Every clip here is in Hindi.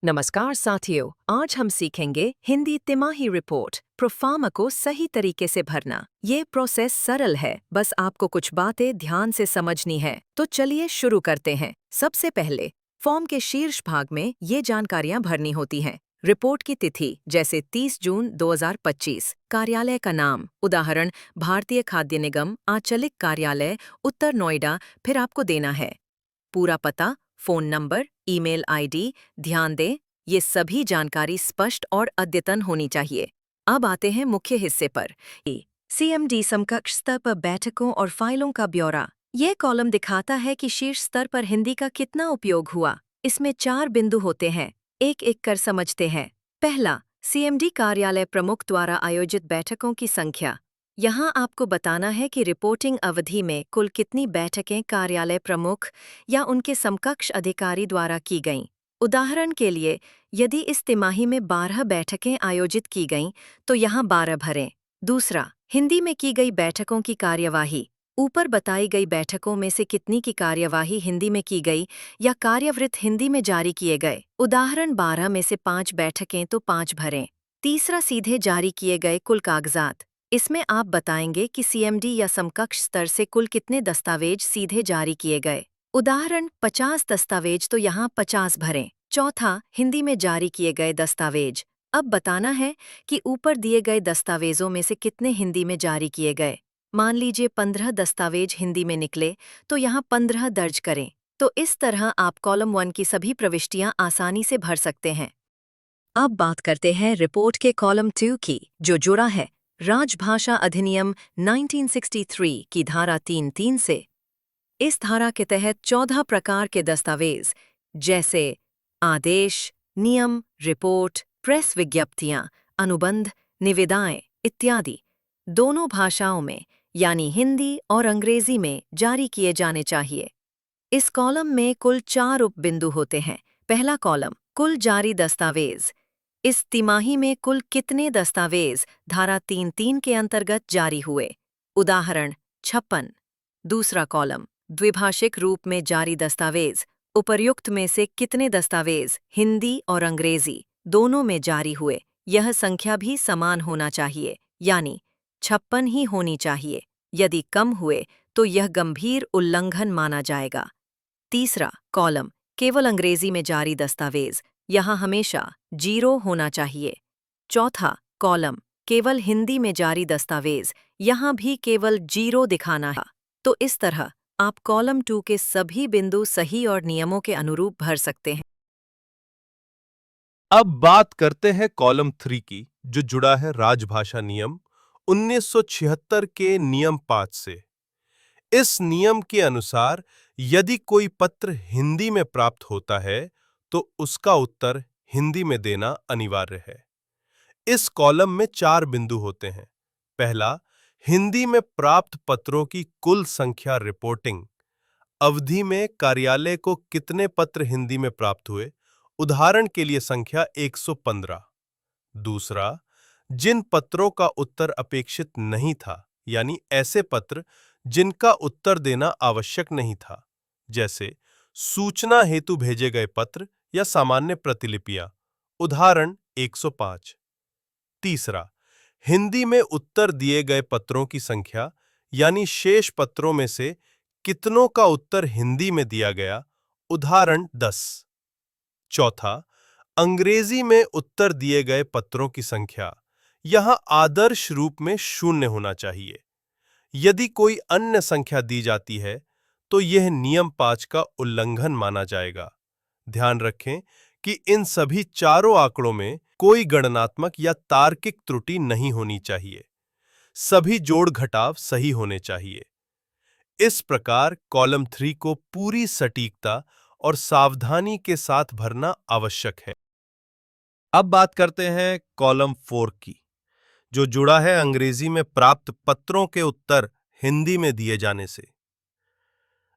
नमस्कार साथियों, आज हम सीखेंगे हिंदी तिमाही रिपोर्ट प्रोफार्मा को सही तरीके से भरना। ये प्रोसेस सरल है, बस आपको कुछ बातें ध्यान से समझनी है। तो चलिए शुरू करते हैं। सबसे पहले फॉर्म के शीर्ष भाग में ये जानकारियां भरनी होती हैं। रिपोर्ट की तिथि जैसे 30 जून 2025, कार्यालय का नाम उदाहरण भारतीय खाद्य निगम आंचलिक कार्यालय उत्तर नोएडा, फिर आपको देना है पूरा पता, फोन नंबर, ईमेल आईडी। ध्यान दें, ये सभी जानकारी स्पष्ट और अद्यतन होनी चाहिए। अब आते हैं मुख्य हिस्से पर। सीएमडी समकक्ष स्तर पर बैठकों और फाइलों का ब्यौरा। यह कॉलम दिखाता है कि शीर्ष स्तर पर हिंदी का कितना उपयोग हुआ। इसमें 4 बिंदु होते हैं, एक एक कर समझते हैं। पहला, सीएमडी कार्यालय प्रमुख द्वारा आयोजित बैठकों की संख्या। यहाँ आपको बताना है कि रिपोर्टिंग अवधि में कुल कितनी बैठकें कार्यालय प्रमुख या उनके समकक्ष अधिकारी द्वारा की गईं। उदाहरण के लिए, यदि इस तिमाही में 12 बैठकें आयोजित की गईं, तो यहाँ 12 भरें। दूसरा, हिंदी में की गई बैठकों की कार्यवाही। ऊपर बताई गई बैठकों में से कितनी की कार्यवाही हिंदी में की गई या कार्यवृत्त हिंदी में जारी किए गए। उदाहरण 12 में से 5 बैठकें तो 5 भरें। तीसरा, सीधे जारी किए गए कुल कागजात। इसमें आप बताएंगे कि सीएमडी या समकक्ष स्तर से कुल कितने दस्तावेज सीधे जारी किए गए। उदाहरण 50 दस्तावेज तो यहाँ 50 भरें। चौथा, हिंदी में जारी किए गए दस्तावेज। अब बताना है कि ऊपर दिए गए दस्तावेजों में से कितने हिंदी में जारी किए गए। मान लीजिए 15 दस्तावेज हिंदी में निकले, तो यहाँ 15 दर्ज करें। तो इस तरह आप कॉलम 1 की सभी प्रविष्टियां आसानी से भर सकते हैं। अब बात करते हैं रिपोर्ट के कॉलम 2 की, जो जुड़ा है राजभाषा अधिनियम 1963 की धारा 3(3) से। इस धारा के तहत 14 प्रकार के दस्तावेज जैसे आदेश, नियम, रिपोर्ट, प्रेस विज्ञप्तियां, अनुबंध, निविदाएं इत्यादि दोनों भाषाओं में यानी हिंदी और अंग्रेजी में जारी किए जाने चाहिए। इस कॉलम में कुल 4 उपबिंदु होते हैं। पहला कॉलम, कुल जारी दस्तावेज। इस तिमाही में कुल कितने दस्तावेज धारा 3(3) के अंतर्गत जारी हुए। उदाहरण 56। दूसरा कॉलम, द्विभाषिक रूप में जारी दस्तावेज। उपर्युक्त में से कितने दस्तावेज हिंदी और अंग्रेजी दोनों में जारी हुए। यह संख्या भी समान होना चाहिए, यानी 56 ही होनी चाहिए। यदि कम हुए तो यह गंभीर उल्लंघन माना जाएगा। तीसरा कॉलम, केवल अंग्रेजी में जारी दस्तावेज। यहाँ हमेशा 0 होना चाहिए। चौथा कॉलम, केवल हिंदी में जारी दस्तावेज। यहाँ भी केवल 0 दिखाना है। तो इस तरह आप कॉलम 2 के सभी बिंदु सही और नियमों के अनुरूप भर सकते हैं। अब बात करते हैं कॉलम 3 की, जो जुड़ा है राजभाषा नियम 1976 के नियम 5 से। इस नियम के अनुसार यदि कोई पत्र हिंदी में प्राप्त होता है तो उसका उत्तर हिंदी में देना अनिवार्य है। इस कॉलम में 4 बिंदु होते हैं। पहला, हिंदी में प्राप्त पत्रों की कुल संख्या रिपोर्टिंग। अवधि में कार्यालय को कितने पत्र हिंदी में प्राप्त हुए। उदाहरण के लिए संख्या 115। दूसरा, जिन पत्रों का उत्तर अपेक्षित नहीं था, यानी ऐसे पत्र जिनका उत्तर देना आवश्यक नहीं था, जैसे सूचना हेतु भेजे गए पत्र या सामान्य प्रतिलिपियां। उदाहरण 105। तीसरा, हिंदी में उत्तर दिए गए पत्रों की संख्या, यानी शेष पत्रों में से कितनों का उत्तर हिंदी में दिया गया। उदाहरण 10। चौथा, अंग्रेजी में उत्तर दिए गए पत्रों की संख्या। यहां आदर्श रूप में 0 होना चाहिए। यदि कोई अन्य संख्या दी जाती है तो यह नियम 5 का उल्लंघन माना जाएगा। ध्यान रखें कि इन सभी चारों आंकड़ों में कोई गणनात्मक या तार्किक त्रुटि नहीं होनी चाहिए। सभी जोड़ घटाव सही होने चाहिए। इस प्रकार कॉलम 3 को पूरी सटीकता और सावधानी के साथ भरना आवश्यक है। अब बात करते हैं कॉलम 4 की, जो जुड़ा है अंग्रेजी में प्राप्त पत्रों के उत्तर हिंदी में दिए जाने से।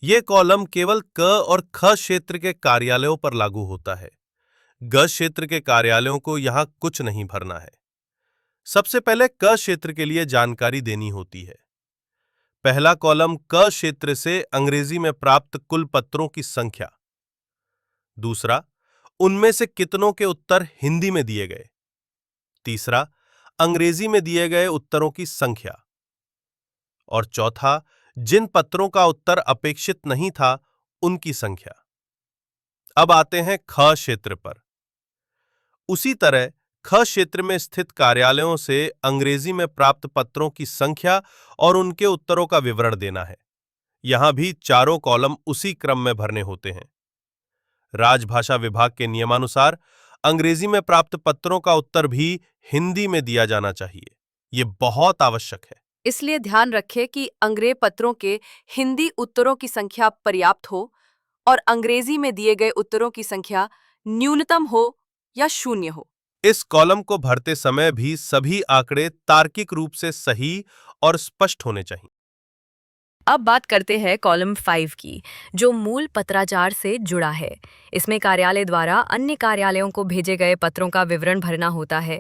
यह कॉलम केवल क और ख क्षेत्र के कार्यालयों पर लागू होता है। ग क्षेत्र के कार्यालयों को यहां कुछ नहीं भरना है। सबसे पहले क क्षेत्र के लिए जानकारी देनी होती है। पहला कॉलम, क क्षेत्र से अंग्रेजी में प्राप्त कुल पत्रों की संख्या। दूसरा, उनमें से कितनों के उत्तर हिंदी में दिए गए। तीसरा, अंग्रेजी में दिए गए उत्तरों की संख्या। और चौथा, जिन पत्रों का उत्तर अपेक्षित नहीं था उनकी संख्या। अब आते हैं ख क्षेत्र पर। उसी तरह ख क्षेत्र में स्थित कार्यालयों से अंग्रेजी में प्राप्त पत्रों की संख्या और उनके उत्तरों का विवरण देना है। यहां भी चारों कॉलम उसी क्रम में भरने होते हैं। राजभाषा विभाग के नियमानुसार अंग्रेजी में प्राप्त पत्रों का उत्तर भी हिंदी में दिया जाना चाहिए। ये बहुत आवश्यक है। इसलिए ध्यान रखें कि अंग्रेज पत्रों के हिंदी उत्तरों की संख्या पर्याप्त हो और अंग्रेजी में दिए गए उत्तरों की संख्या न्यूनतम हो या शून्य हो। इस कॉलम को भरते समय भी सभी आंकड़े तार्किक रूप से सही और स्पष्ट होने चाहिए। अब बात करते हैं कॉलम 5 की, जो मूल पत्राचार से जुड़ा है। इसमें कार्यालय द्वारा अन्य कार्यालयों को भेजे गए पत्रों का विवरण भरना होता है।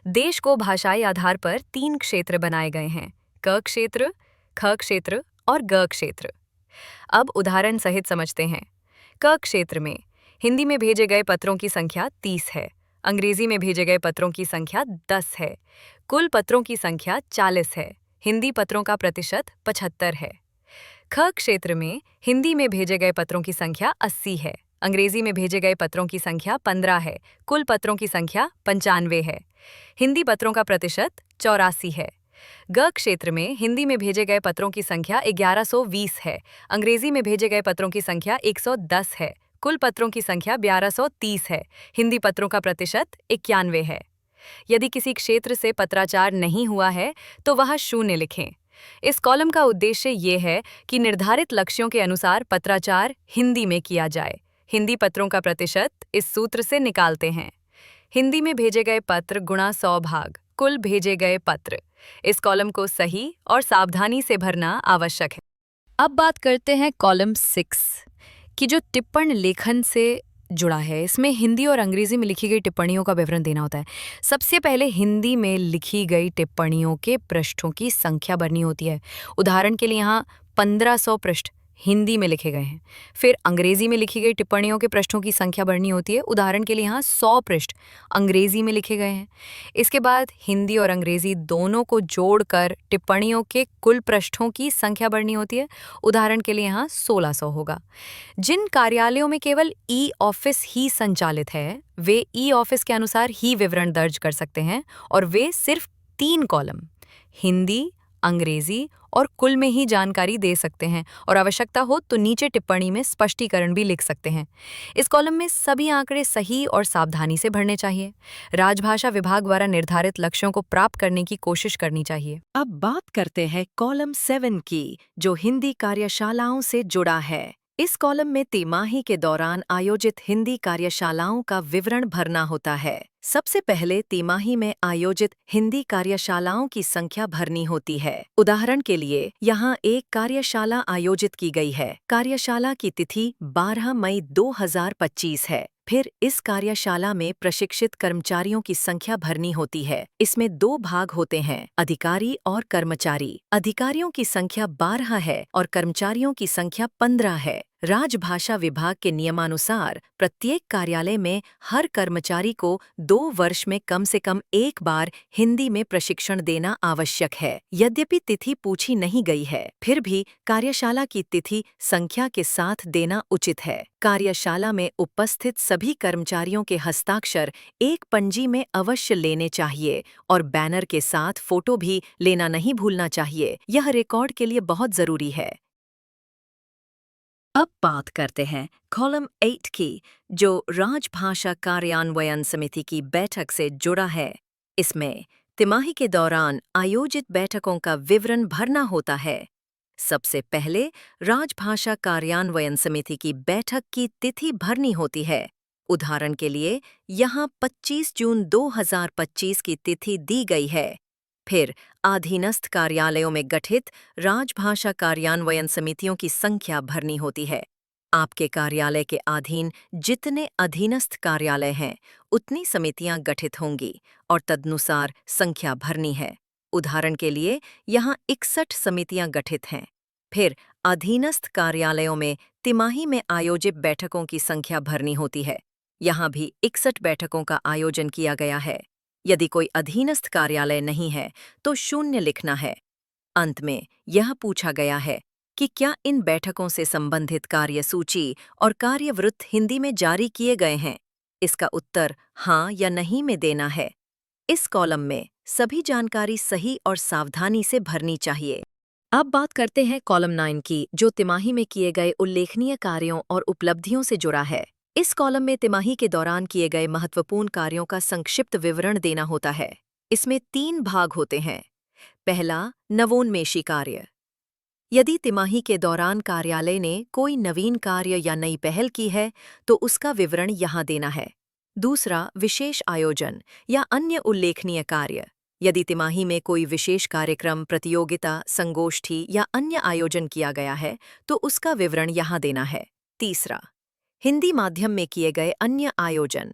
देश को भाषाई आधार पर 3 क्षेत्र बनाए गए हैं: क क्षेत्र, ख क्षेत्र और ग क्षेत्र। अब उदाहरण सहित समझते हैं। क क्षेत्र में हिंदी में भेजे गए पत्रों की संख्या 30 है, अंग्रेजी में भेजे गए पत्रों की संख्या 10 है, कुल पत्रों की संख्या 40 है, हिंदी पत्रों का प्रतिशत 75 है। ख क्षेत्र में हिंदी में भेजे गए पत्रों की संख्या 80 है, अंग्रेजी में भेजे गए पत्रों की संख्या 15 है, कुल पत्रों की संख्या 95 है, हिंदी पत्रों का प्रतिशत 84 है। ग क्षेत्र में हिंदी में भेजे गए पत्रों की संख्या 1120 है, अंग्रेजी में भेजे गए पत्रों की संख्या 110 है, कुल पत्रों की संख्या 1230 है, हिंदी पत्रों का प्रतिशत 91 है। यदि किसी क्षेत्र से पत्राचार नहीं हुआ है तो वह 0 लिखें। इस कॉलम का उद्देश्य ये है कि निर्धारित लक्ष्यों के अनुसार पत्राचार हिंदी में किया जाए। हिंदी पत्रों का प्रतिशत इस सूत्र से निकालते हैं: हिंदी में भेजे गए पत्र गुणा 100 भाग कुल भेजे गए पत्र। इस कॉलम को सही और सावधानी से भरना आवश्यक है। अब बात करते हैं कॉलम 6 की, जो टिप्पण लेखन से जुड़ा है। इसमें हिंदी और अंग्रेजी में लिखी गई टिप्पणियों का विवरण देना होता है। सबसे पहले हिंदी में लिखी गई टिप्पणियों के पृष्ठों की संख्या भरनी होती है। उदाहरण के लिए यहाँ 1500 पृष्ठ हिंदी में लिखे गए हैं। फिर अंग्रेजी में लिखी गई टिप्पणियों के पृष्ठों की संख्या भरनी होती है। उदाहरण के लिए यहाँ 100 पृष्ठ अंग्रेजी में लिखे गए हैं। इसके बाद हिंदी और अंग्रेजी दोनों को जोड़कर टिप्पणियों के कुल पृष्ठों की संख्या भरनी होती है। उदाहरण के लिए यहाँ 1600 होगा। जिन कार्यालयों में केवल ई ऑफिस ही संचालित है, वे ई ऑफिस के अनुसार ही विवरण दर्ज कर सकते हैं और वे सिर्फ 3 कॉलम हिंदी, अंग्रेजी और कुल में ही जानकारी दे सकते हैं और आवश्यकता हो तो नीचे टिप्पणी में स्पष्टीकरण भी लिख सकते हैं। इस कॉलम में सभी आंकड़े सही और सावधानी से भरने चाहिए। राजभाषा विभाग द्वारा निर्धारित लक्ष्यों को प्राप्त करने की कोशिश करनी चाहिए। अब बात करते हैं कॉलम 7 की, जो हिंदी कार्यशालाओं से जुड़ा है। इस कॉलम में तिमाही के दौरान आयोजित हिंदी कार्यशालाओं का विवरण भरना होता है। सबसे पहले तिमाही में आयोजित हिंदी कार्यशालाओं की संख्या भरनी होती है। उदाहरण के लिए यहाँ एक कार्यशाला आयोजित की गई है। कार्यशाला की तिथि 12 मई 2025 है। फिर इस कार्यशाला में प्रशिक्षित कर्मचारियों की संख्या भरनी होती है। इसमें 2 भाग होते हैं: अधिकारी और कर्मचारी। अधिकारियों की संख्या 12 है और कर्मचारियों की संख्या 15 है। राजभाषा विभाग के नियमानुसार प्रत्येक कार्यालय में हर कर्मचारी को 2 वर्ष में कम से कम 1 बार हिंदी में प्रशिक्षण देना आवश्यक है। यद्यपि तिथि पूछी नहीं गई है, फिर भी कार्यशाला की तिथि संख्या के साथ देना उचित है। कार्यशाला में उपस्थित सभी कर्मचारियों के हस्ताक्षर एक पंजी में अवश्य लेने चाहिए और बैनर के साथ फोटो भी लेना नहीं भूलना चाहिए। यह रिकॉर्ड के लिए बहुत जरूरी है। अब बात करते हैं कॉलम 8 की, जो राजभाषा कार्यान्वयन समिति की बैठक से जुड़ा है। इसमें तिमाही के दौरान आयोजित बैठकों का विवरण भरना होता है। सबसे पहले राजभाषा कार्यान्वयन समिति की बैठक की तिथि भरनी होती है। उदाहरण के लिए यहाँ 25 जून 2025 की तिथि दी गई है। फिर अधीनस्थ कार्यालयों में गठित राजभाषा कार्यान्वयन समितियों की संख्या भरनी होती है। आपके कार्यालय के अधीन जितने अधीनस्थ कार्यालय हैं, उतनी समितियां गठित होंगी और तदनुसार संख्या भरनी है। उदाहरण के लिए यहाँ 61 समितियां गठित हैं। फिर अधीनस्थ कार्यालयों में तिमाही में आयोजित बैठकों की संख्या भरनी होती है। यहाँ भी 61 बैठकों का आयोजन किया गया है। यदि कोई अधीनस्थ कार्यालय नहीं है तो 0 लिखना है। अंत में यह पूछा गया है कि क्या इन बैठकों से संबंधित कार्यसूची और कार्यवृत्त हिंदी में जारी किए गए हैं। इसका उत्तर हाँ या नहीं में देना है। इस कॉलम में सभी जानकारी सही और सावधानी से भरनी चाहिए। अब बात करते हैं कॉलम 9 की, जो तिमाही में किए गए उल्लेखनीय कार्यों और उपलब्धियों से जुड़ा है। इस कॉलम में तिमाही के दौरान किए गए महत्वपूर्ण कार्यों का संक्षिप्त विवरण देना होता है। इसमें 3 भाग होते हैं। पहला, नवोन्मेषी कार्य। यदि तिमाही के दौरान कार्यालय ने कोई नवीन कार्य या नई पहल की है तो उसका विवरण यहाँ देना है। दूसरा, विशेष आयोजन या अन्य उल्लेखनीय कार्य। यदि तिमाही में कोई विशेष कार्यक्रम, प्रतियोगिता, संगोष्ठी या अन्य आयोजन किया गया है तो उसका विवरण यहाँ देना है। तीसरा, हिंदी माध्यम में किए गए अन्य आयोजन।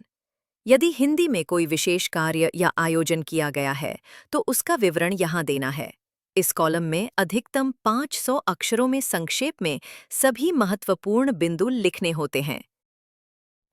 यदि हिंदी में कोई विशेष कार्य या आयोजन किया गया है तो उसका विवरण यहाँ देना है। इस कॉलम में अधिकतम 500 अक्षरों में संक्षेप में सभी महत्वपूर्ण बिंदु लिखने होते हैं।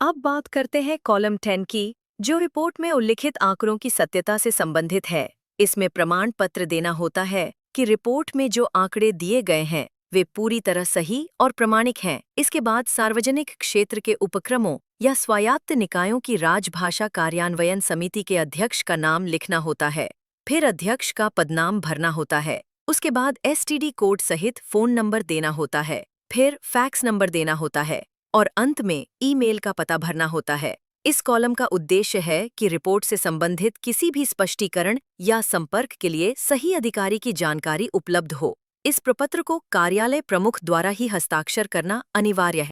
अब बात करते हैं कॉलम 10 की, जो रिपोर्ट में उल्लिखित आंकड़ों की सत्यता से संबंधित है। इसमें प्रमाण पत्र देना होता है कि रिपोर्ट में जो आंकड़े दिए गए हैं वे पूरी तरह सही और प्रमाणिक हैं। इसके बाद सार्वजनिक क्षेत्र के उपक्रमों या स्वायत्त निकायों की राजभाषा कार्यान्वयन समिति के अध्यक्ष का नाम लिखना होता है। फिर अध्यक्ष का पदनाम भरना होता है। उसके बाद एसटीडी कोड सहित फोन नंबर देना होता है। फिर फैक्स नंबर देना होता है और अंत में ईमेल का पता भरना होता है। इस कॉलम का उद्देश्य है कि रिपोर्ट से संबंधित किसी भी स्पष्टीकरण या संपर्क के लिए सही अधिकारी की जानकारी उपलब्ध हो। इस प्रपत्र को कार्यालय प्रमुख द्वारा ही हस्ताक्षर करना अनिवार्य है।